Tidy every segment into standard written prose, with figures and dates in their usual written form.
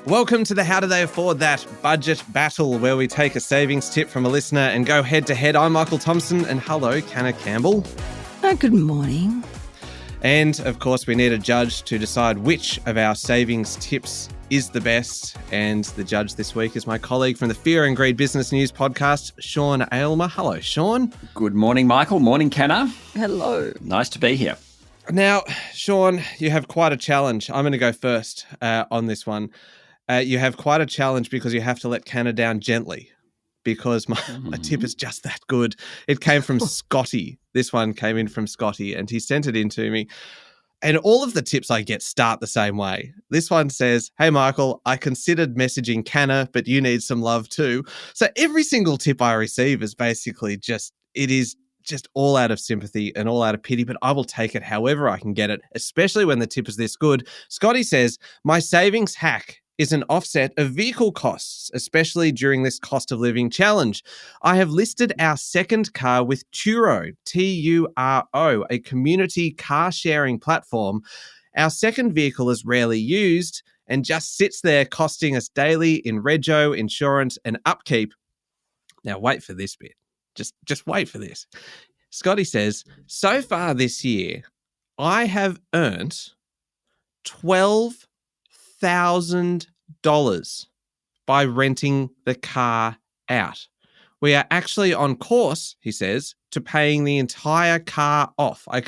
Welcome to the How Do They Afford That budget battle, where we take a savings tip from a listener and go head to head. I'm Michael Thompson, and hello, Canna Campbell. Good morning. And of course, we need a judge to decide which of our savings tips is the best. And the judge this week is my colleague from the Fear and Greed Business News podcast, Sean Aylmer. Hello, Sean. Good morning, Michael. Morning, Canna. Hello. Nice to be here. Now, Sean, you have quite a challenge. I'm going to go first on this one. You have quite a challenge because you have to let Canna down gently because my tip is just that good. It came from Scotty. This one came in from Scotty and he sent it in to me. And all of the tips I get start the same way. This one says, "Hey, Michael, I considered messaging Canna, but you need some love too." So every single tip I receive is basically just all out of sympathy and all out of pity, but I will take it however I can get it, especially when the tip is this good. Scotty says, "My savings hack is an offset of vehicle costs, especially during this cost of living challenge. I have listed our second car with Turo, Turo, a community car sharing platform. Our second vehicle is rarely used and just sits there costing us daily in rego, insurance and upkeep." Now wait for this bit. Just wait for this. Scotty says, "So far this year, I have earned $12,000 by renting the car out. We are actually on course," he says, "to paying the entire car off. I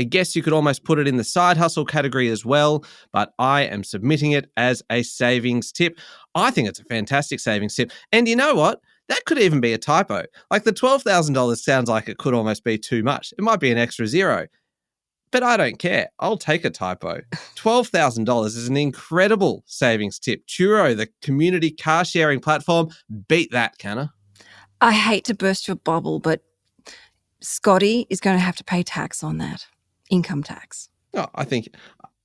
guess you could almost put it in the side hustle category as well, but I am submitting it as a savings tip." I think it's a fantastic savings tip. And you know what? That could even be a typo. Like the $12,000 sounds like it could almost be too much. It might be an extra zero. But I don't care. I'll take a typo. $12,000 is an incredible savings tip. Turo, the community car sharing platform, beat that, Canna. I hate to burst your bubble, but Scotty is going to have to pay tax on that, income tax. Oh,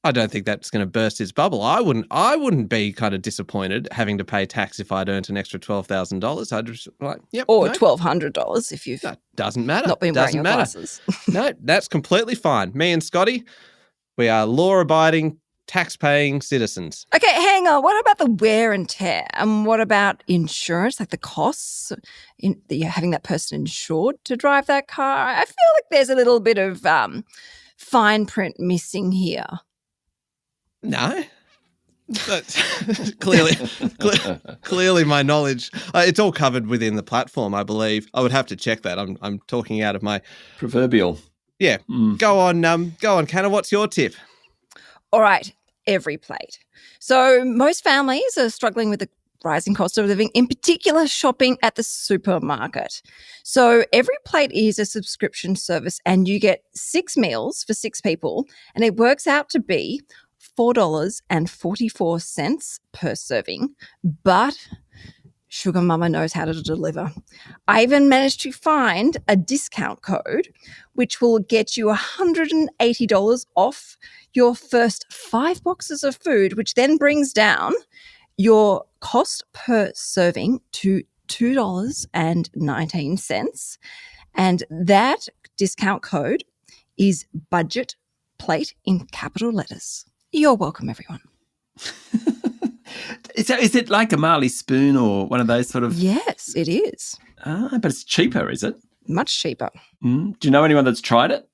I don't think that's going to burst his bubble. I wouldn't be kind of disappointed having to pay tax if I'd earned an extra $12,000. I'd just like, yep. Or no. $1,200 if you've doesn't matter. Not been wearing your matter. glasses. No, that's completely fine. Me and Scotty, we are law-abiding, tax-paying citizens. Okay, hang on. What about the wear and tear? And what about insurance, like the costs having that person insured to drive that car? I feel like there's a little bit of fine print missing here. No, that's clearly my knowledge. It's all covered within the platform, I believe. I would have to check that. I'm talking out of my proverbial. Yeah. Go on, Canna. What's your tip? All right, every plate. So most families are struggling with the rising cost of living, in particular shopping at the supermarket. So every plate is a subscription service and you get 6 meals for 6 people and it works out to be $4.44 per serving, but Sugar Mama knows how to deliver. I even managed to find a discount code which will get you $180 off your first 5 boxes of food, which then brings down your cost per serving to $2.19. And that discount code is budget plate in capital letters. You're welcome, everyone. Is it like a Marley spoon or one of those sort of... Yes, it is. But it's cheaper, is it? Much cheaper. Do you know anyone that's tried it?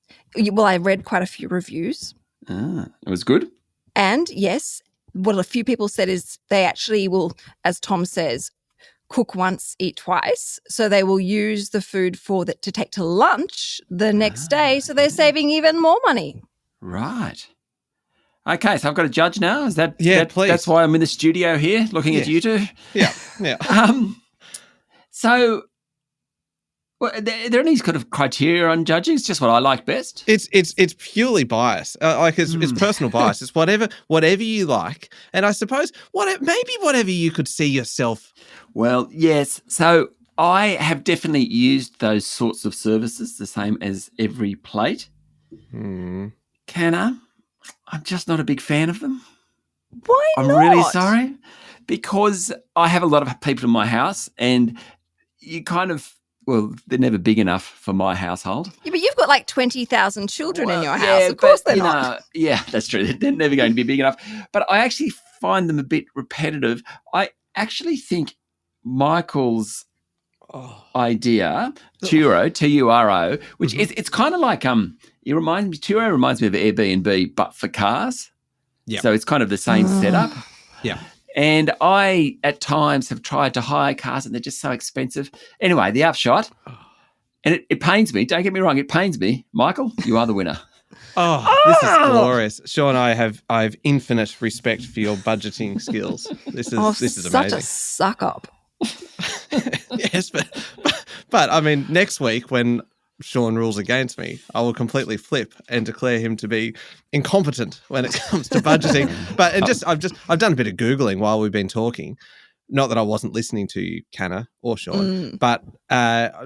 Well, I read quite a few reviews. It was good? And yes, what a few people said is they actually will, as Tom says, cook once, eat twice. So they will use the food to take to lunch the next day. So they're saving even more money. Right. Okay, so I've got a judge now. Is that? Yeah, please. That's why I'm in the studio here, looking at you two. Yeah. So, are there any kind of criteria on judging? It's just what I like best. It's purely bias. It's personal bias. It's whatever you like, and I suppose whatever you could see yourself. Well, yes. So I have definitely used those sorts of services, the same as every plate. Canna. I'm just not a big fan of them. Why not? I'm really sorry. Because I have a lot of people in my house and you kind of well, they're never big enough for my household. Yeah, but you've got like 20,000 children in your house. Yeah, Of course but, they're not. Yeah, that's true. They're never going to be big enough. But I actually find them a bit repetitive. I actually think Michael's idea, Turo, Turo, which is it's kind of like Turo reminds me of Airbnb, but for cars. Yeah. So it's kind of the same setup. Yeah. And I, at times, have tried to hire cars and they're just so expensive. Anyway, the upshot, and it pains me, don't get me wrong, it pains me. Michael, you are the winner. This is glorious. Sean, I have infinite respect for your budgeting skills. This is amazing. Such a suck up. Yes, but I mean, next week when Sean rules against me, I will completely flip and declare him to be incompetent when it comes to budgeting. But I've done a bit of Googling while we've been talking. Not that I wasn't listening to you, Canna or Sean, but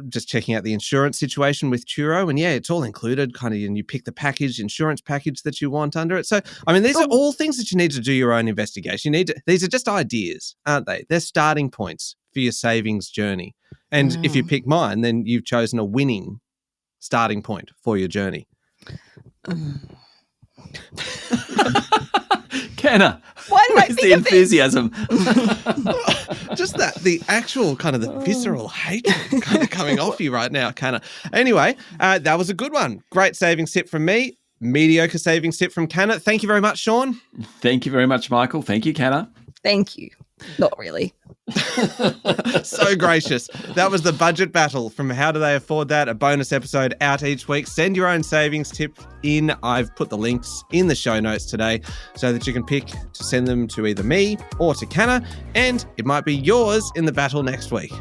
just checking out the insurance situation with Turo. And yeah, it's all included kind of, and you pick the insurance package that you want under it. So, I mean, these are all things that you need to do your own investigation. These are just ideas, aren't they? They're starting points for your savings journey. And if you pick mine, then you've chosen a winning starting point for your journey. Canna, why did I think the enthusiasm? Just the actual kind of the visceral hatred kind of coming off you right now, Canna. Anyway, that was a good one. Great savings tip from me. Mediocre savings tip from Canna. Thank you very much, Sean. Thank you very much, Michael. Thank you, Canna. Thank you. Not really. So gracious. That was the budget battle from How Do They Afford That? A bonus episode out each week. Send your own savings tip in. I've put the links in the show notes today so that you can pick to send them to either me or to Canna, and it might be yours in the battle next week.